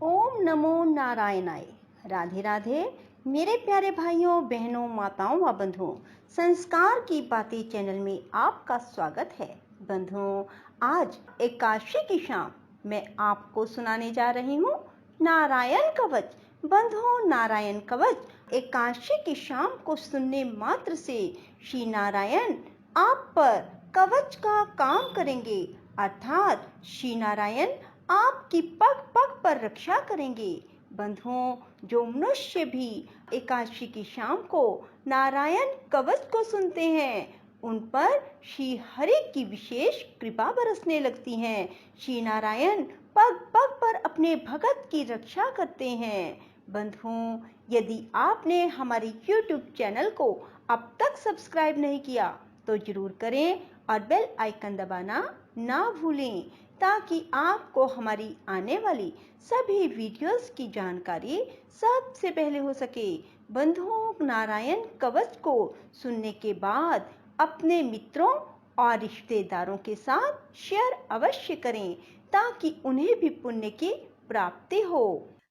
ओम नमो नारायणाय। राधे राधे। मेरे प्यारे भाइयों बहनों माताओं व बंधुओं, संस्कार की बातें चैनल में आपका स्वागत है। बंधुओं, आज एकादशी की शाम मैं आपको सुनाने जा रही हूँ नारायण कवच। बंधुओं, नारायण कवच एकादशी की शाम को सुनने मात्र से श्री नारायण आप पर कवच का काम करेंगे, अर्थात श्री नारायण आपकी पग पग पर रक्षा करेंगे। बंधुओं, जो मनुष्य भी एकादशी की शाम को नारायण कवच को सुनते हैं, उन पर श्री हरि की विशेष कृपा बरसने लगती है। श्री नारायण पग पग पर अपने भगत की रक्षा करते हैं। बंधुओं, यदि आपने हमारी YouTube चैनल को अब तक सब्सक्राइब नहीं किया तो जरूर करें और बेल आइकन दबाना ना भूलें, ताकि आपको हमारी आने वाली सभी वीडियोस की जानकारी सबसे पहले हो सके। बंधुओं, नारायण कवच को सुनने के बाद अपने मित्रों और रिश्तेदारों के साथ शेयर अवश्य करें, ताकि उन्हें भी पुण्य की प्राप्ति हो।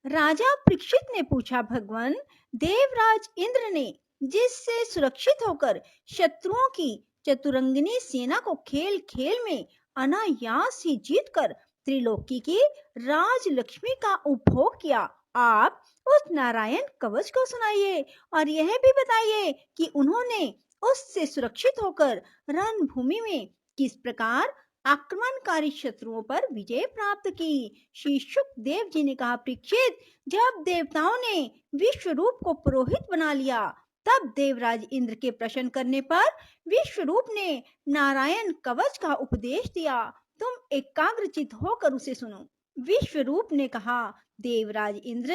राजा परीक्षित ने पूछा, भगवान, देवराज इंद्र ने जिससे सुरक्षित होकर शत्रुओं की चतुरंगिनी सेना को खेल खेल में अनायास ही जीतकर त्रिलोकी की राजलक्ष्मी का उपभोग किया, आप उस नारायण कवच को सुनाइए और यह भी बताइए कि उन्होंने उससे सुरक्षित होकर रणभूमि में किस प्रकार आक्रमणकारी शत्रुओं पर विजय प्राप्त की। श्री शुकदेव जी ने कहा, परीक्षित, जब देवताओं ने विश्व रूप को पुरोहित बना लिया, तब देवराज इंद्र के प्रश्न करने पर विश्व रूप ने नारायण कवच का उपदेश दिया। तुम एकाग्रचित होकर उसे सुनो। विश्व रूप ने कहा, देवराज इंद्र,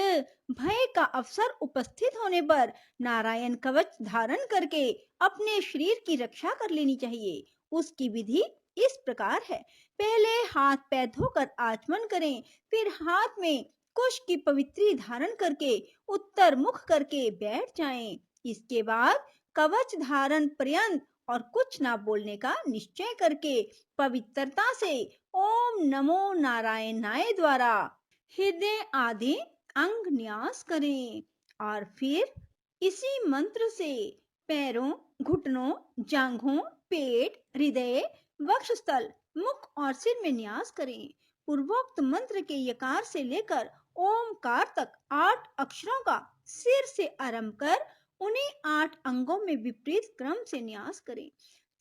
भय का अवसर उपस्थित होने पर नारायण कवच धारण करके अपने शरीर की रक्षा कर लेनी चाहिए। उसकी विधि इस प्रकार है। पहले हाथ पैर धोकर आचमन करें, फिर हाथ में कुश की पवित्री धारण करके उत्तर मुख करके बैठ जाएं। इसके बाद कवच धारण पर्यंत और कुछ ना बोलने का निश्चय करके पवित्रता से ओम नमो नारायणाय द्वारा हृदय आदि अंग न्यास करें और फिर इसी मंत्र से पैरों, घुटनों, जांघों, पेट, हृदय, वक्षस्थल, मुख और सिर में न्यास करें। पूर्वोक्त मंत्र के यकार से लेकर ओमकार तक 8 अक्षरों का सिर से आरंभ कर उन्हीं 8 अंगों में विपरीत क्रम से न्यास करें।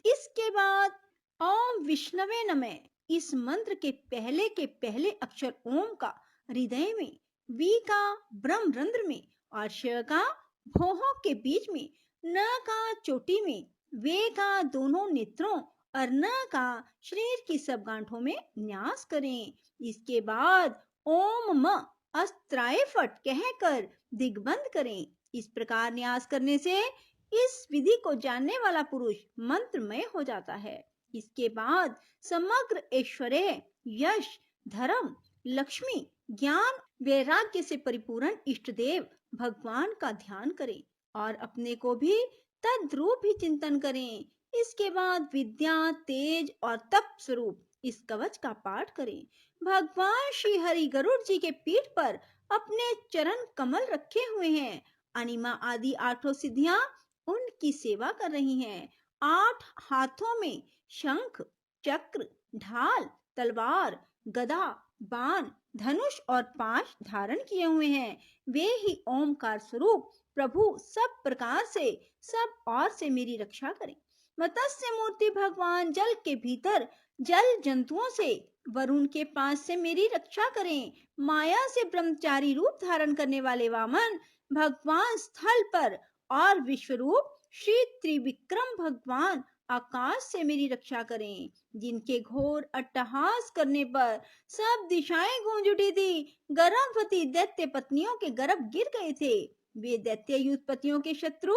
इसके बाद ओम विष्णवे नमः इस मंत्र के पहले अक्षर ओम का हृदय में, वी का ब्रह्मरंध्र में और श का भौहों के बीच में, न का चोटी में, वे का दोनों नेत्रों और न का शरीर की सब गांठों में न्यास करें। इसके बाद ओम म अस्त्राय फट कहकर दिग्बंध करें। इस प्रकार न्यास करने से इस विधि को जानने वाला पुरुष मंत्रमय हो जाता है। इसके बाद समग्र ऐश्वर्य, यश, धर्म, लक्ष्मी, ज्ञान, वैराग्य से परिपूर्ण इष्ट देव भगवान का ध्यान करें और अपने को भी तद्रूप ही चिंतन करें। इसके बाद विद्या, तेज और तप स्वरूप इस कवच का पाठ करें। भगवान श्री हरि गरुड़ जी के पीठ पर अपने चरण कमल रखे हुए हैं। अनिमा आदि 8 सिद्धियां उनकी सेवा कर रही हैं। 8 हाथों में शंख, चक्र, ढाल, तलवार, गदा, बाण, धनुष और पाश धारण किए हुए हैं। वे ही ओमकार स्वरूप प्रभु सब प्रकार से सब और से मेरी रक्षा करें। मत्स्य मूर्ति भगवान जल के भीतर जल जंतुओं से, वरुण के पास से मेरी रक्षा करें। माया से ब्रह्मचारी रूप धारण करने वाले वामन भगवान स्थल पर और विश्वरूप श्री त्रिविक्रम भगवान आकाश से मेरी रक्षा करें। जिनके घोर अट्टहास करने पर सब दिशाएं गूंज उठी थी। गर्भवती दैत्य पत्नियों के गर्भ गिर गए थे। वे दैत्य युद्धपतियों के शत्रु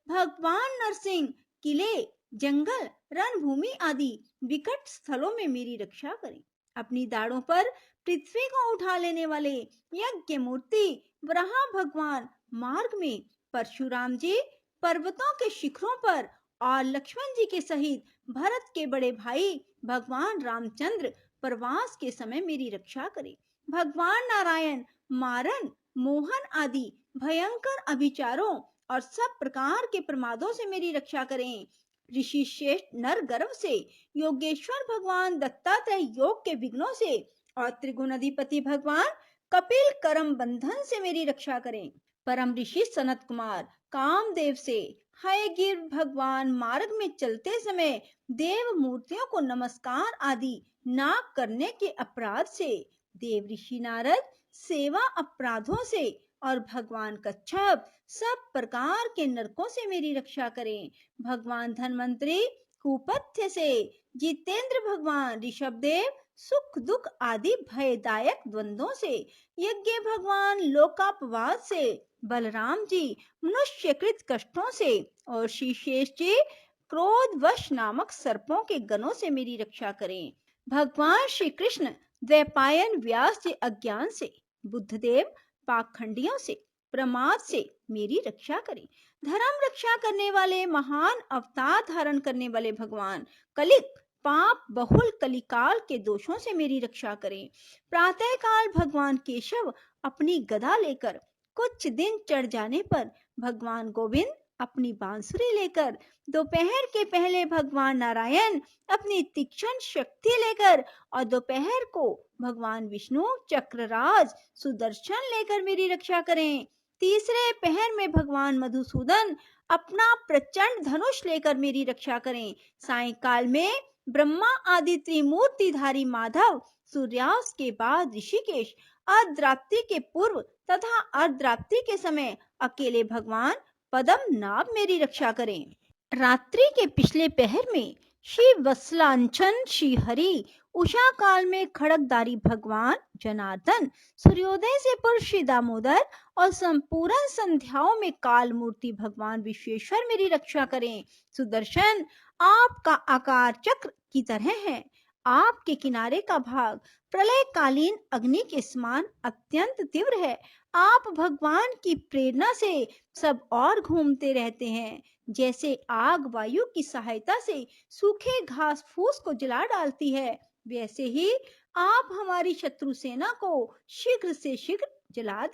भगवान नरसिंह किले, जंगल, रणभूमि आदि विकट स्थलों में मेरी रक्षा करें। अपनी दाढ़ों पर पृथ्वी को उठा लेने वाले यज्ञ मूर्ति वराह भगवान मार्ग में, परशुराम जी पर्वतों के शिखरों पर और लक्ष्मण जी के सहित भरत के बड़े भाई भगवान रामचंद्र प्रवास के समय मेरी रक्षा करें। भगवान नारायण मारण, मोहन आदि भयंकर अभिचारों और सब प्रकार के प्रमादों से मेरी रक्षा करें। ऋषि श्रेष्ठ नर गर्भ से, योगेश्वर भगवान दत्तात्रेय योग के विघ्नों से और त्रिगुण अधिपति भगवान कपिल करम बंधन से मेरी रक्षा करें। परम ऋषि सनत कुमार कामदेव से, हयगिर भगवान मार्ग में चलते समय देव मूर्तियों को नमस्कार आदि ना करने के अपराध से, देव ऋषि नारद सेवा अपराधों से और भगवान कच्छप सब प्रकार के नरकों से मेरी रक्षा करें। भगवान धन्वंतरी कुपथ्य से, जितेंद्र भगवान ऋषभदेव सुख दुख आदि भयदायक द्वंद्वों से, यज्ञ भगवान लोकापवाद से, बलराम जी मनुष्यकृत कष्टों से और श्री शेष जी क्रोधवश नामक सर्पों के गणों से मेरी रक्षा करें। भगवान श्री कृष्ण द्वैपायन व्यास जी अज्ञान से, बुद्धदेव पाखंडियों से, प्रमाद से मेरी रक्षा करें। धर्म रक्षा करने वाले महान अवतार धारण करने वाले भगवान कलिक पाप बहुल कलिकाल के दोषों से मेरी रक्षा करें। प्रातः काल भगवान केशव अपनी गदा लेकर, कुछ दिन चढ़ जाने पर भगवान गोविंद अपनी बांसुरी लेकर, दोपहर के पहले भगवान नारायण अपनी तीक्ष्ण शक्ति लेकर और दोपहर को भगवान विष्णु चक्रराज सुदर्शन लेकर मेरी रक्षा करें। तीसरे पहर में भगवान मधुसूदन अपना प्रचंड धनुष लेकर मेरी रक्षा करें। सायंकाल में ब्रह्मा आदि त्रिमूर्तिधारी माधव, सूर्यास्त के बाद ऋषिकेश, अर्धरात्रि के पूर्व तथा अर्धरात्रि के समय अकेले भगवान पद्मनाभ मेरी रक्षा करें। रात्रि के पिछले पहर में श्री वत्सलांचन श्री हरि, उषा काल में खड़गधारी भगवान जनार्दन, सूर्योदय से पूर्व श्री दामोदर और संपूर्ण संध्याओं में काल मूर्ति भगवान विश्वेश्वर मेरी रक्षा करें। सुदर्शन आपका आकार चक्र की तरह है। आपके किनारे का भाग प्रलयकालीन अग्नि के समान अत्यंत तीव्र है। आप भगवान की प्रेरणा से सब और घूमते रहते हैं। जैसे आग वायु की सहायता से सूखे घास फूस को जला डालती है, वैसे ही आप हमारी शत्रु सेना को शीघ्र से शीघ्र जला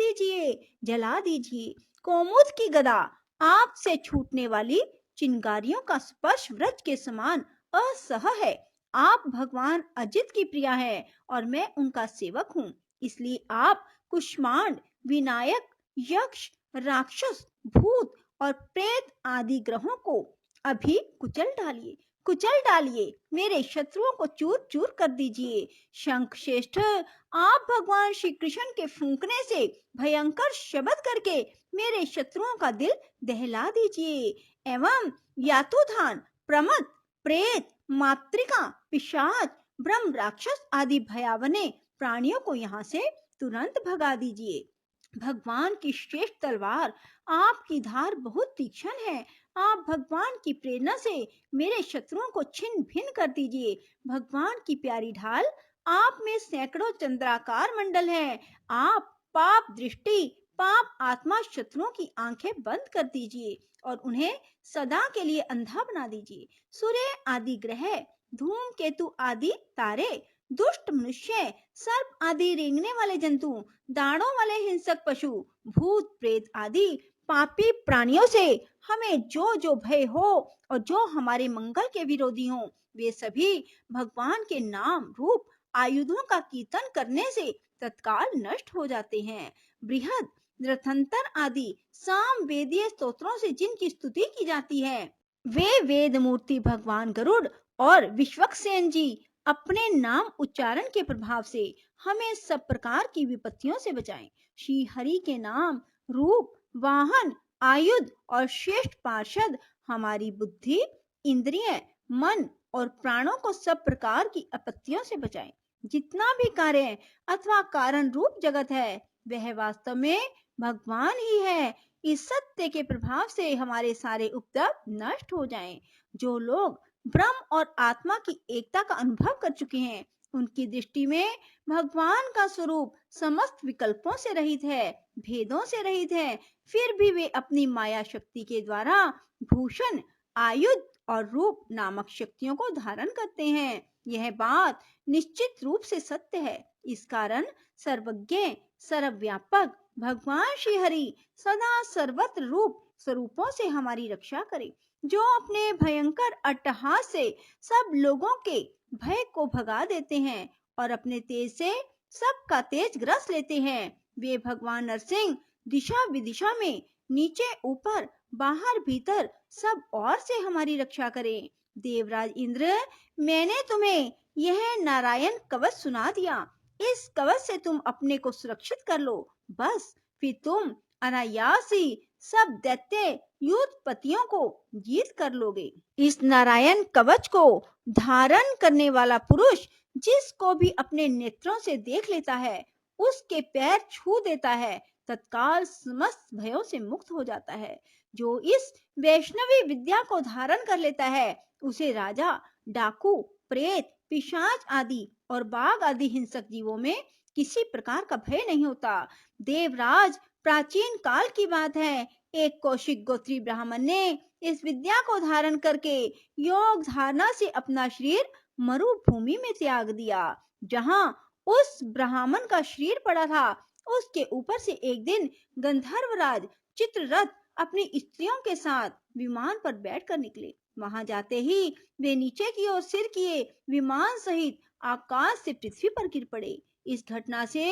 दीजिए। कौमुद की गदा आपसे छूटने वाली चिंगारियों का स्पर्श व्रज के समान असह है। आप भगवान अजित की प्रिया है और मैं उनका सेवक हूँ, इसलिए आप कुष्मांड, विनायक, यक्ष, राक्षस, भूत और प्रेत आदि ग्रहों को अभी कुचल डालिए, मेरे शत्रुओं को चूर चूर कर दीजिए। शंख श्रेष्ठ आप भगवान श्री कृष्ण के फूंकने से भयंकर शब्द करके मेरे शत्रुओं का दिल दहला दीजिए एवं यातुधान, प्रमद, प्रेत, मातृका, पिशाच, ब्रह्म राक्षस आदि भयावने प्राणियों को यहाँ से तुरंत भगा दीजिए। भगवान की श्रेष्ठ तलवार आपकी धार बहुत तीक्ष्ण है। आप भगवान की प्रेरणा से मेरे शत्रुओं को छिन्न भिन्न कर दीजिए। भगवान की प्यारी ढाल आप में सैकड़ों चंद्राकार मंडल है। आप पाप दृष्टि, पाप आत्मा शत्रुओं की आंखें बंद कर दीजिए और उन्हें सदा के लिए अंधा बना दीजिए। सूर्य आदि ग्रह, धूमकेतु आदि तारे, दुष्ट मनुष्य, सर्प आदि रेंगने वाले जंतु, दाढ़ों वाले हिंसक पशु, भूत प्रेत आदि पापी प्राणियों से हमें जो जो भय हो और जो हमारे मंगल के विरोधी हो, वे सभी भगवान के नाम रूप आयुधों का कीर्तन करने से तत्काल नष्ट हो जाते हैं। बृहद, रथंतर आदि साम वेदीय स्तोत्रों से जिनकी स्तुति की जाती है, वे वेद मूर्ति भगवान गरुड़ और विश्वक्सेन जी अपने नाम उच्चारण के प्रभाव से हमें सब प्रकार की विपत्तियों से बचाएं। श्री हरि के नाम, रूप, वाहन, आयुध और श्रेष्ठ पार्षद हमारी बुद्धि, इंद्रिय, मन और प्राणों को सब प्रकार की आपत्तियों से बचाएं। जितना भी कार्य अथवा कारण रूप जगत है, वह वास्तव में भगवान ही है। इस सत्य के प्रभाव से हमारे सारे उपद्रव नष्ट हो जाएं। जो लोग ब्रह्म और आत्मा की एकता का अनुभव कर चुके हैं, उनकी दृष्टि में भगवान का स्वरूप समस्त विकल्पों से रहित है, भेदों से रहित है। फिर भी वे अपनी माया शक्ति के द्वारा भूषण, आयुध और रूप नामक शक्तियों को धारण करते हैं। यह बात निश्चित रूप से सत्य है। इस कारण सर्वज्ञ सर्वव्यापक भगवान श्री हरि सदा सर्वत्र रूप स्वरूपों से हमारी रक्षा करे, जो अपने भयंकर अट्टहास से सब लोगों के भय को भगा देते हैं और अपने तेज से सबका तेज ग्रस लेते हैं। वे भगवान नरसिंह दिशा विदिशा में नीचे ऊपर बाहर भीतर सब ओर से हमारी रक्षा करें। देवराज इंद्र, मैंने तुम्हें यह नारायण कवच सुना दिया। इस कवच से तुम अपने को सुरक्षित कर लो, बस फिर तुम अनायास ही सब दैत्य युद्धपतियों को जीत कर लोगे। इस नारायण कवच को धारण करने वाला पुरुष जिसको भी अपने नेत्रों से देख लेता है, उसके पैर छू देता है, तत्काल समस्त भयों से मुक्त हो जाता है। जो इस वैष्णवी विद्या को धारण कर लेता है, उसे राजा, डाकू, प्रेत, पिशाच आदि और बाघ आदि हिंसक जीवों में किसी प्रकार का भय नहीं होता। देवराज, प्राचीन काल की बात है, एक कौशिक गोत्री ब्राह्मण ने इस विद्या को धारण करके योग धारणा से अपना शरीर मरुभूमि में त्याग दिया। जहां उस ब्राह्मण का शरीर पड़ा था, उसके ऊपर से एक दिन गंधर्वराज चित्ररथ अपनी स्त्रियों के साथ विमान पर बैठकर निकले। वहां जाते ही वे नीचे की ओर सिर किए विमान सहित आकाश से पृथ्वी पर गिर पड़े। इस घटना से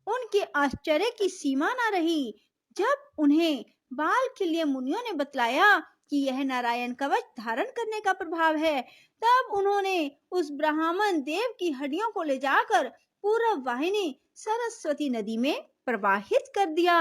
उनके आश्चर्य की सीमा न रही। जब उन्हें बालखिल्य मुनियों ने बतलाया कि यह नारायण कवच धारण करने का प्रभाव है, तब उन्होंने उस ब्राह्मण देव की हड्डियों को ले जाकर पूर्व वाहिनी सरस्वती नदी में प्रवाहित कर दिया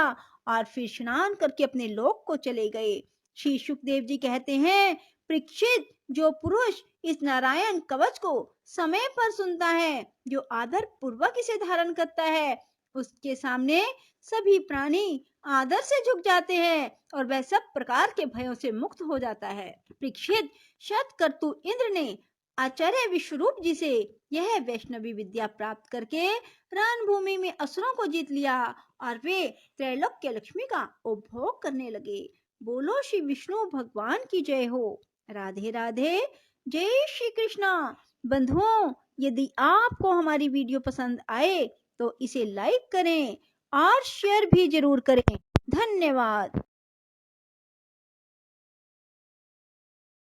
और फिर स्नान करके अपने लोक को चले गए। श्री सुखदेव जी कहते हैं, परीक्षित, जो पुरुष इस नारायण कवच को समय पर सुनता है, जो आदर पूर्वक इसे धारण करता है, उसके सामने सभी प्राणी आदर से झुक जाते हैं और वह सब प्रकार के भयों से मुक्त हो जाता है। परीक्षित, शतकर्तु इंद्र ने आचार्य विश्वरूप जी से यह वैष्णवी विद्या प्राप्त करके रणभूमि में असुरों को जीत लिया और वे त्रैलोक्य लक्ष्मी का उपभोग करने लगे। बोलो श्री विष्णु भगवान की जय हो। राधे राधे, जय श्री कृष्णा। बंधुओं, यदि आपको हमारी वीडियो पसंद आए तो इसे लाइक करें और शेयर भी जरूर करें। धन्यवाद।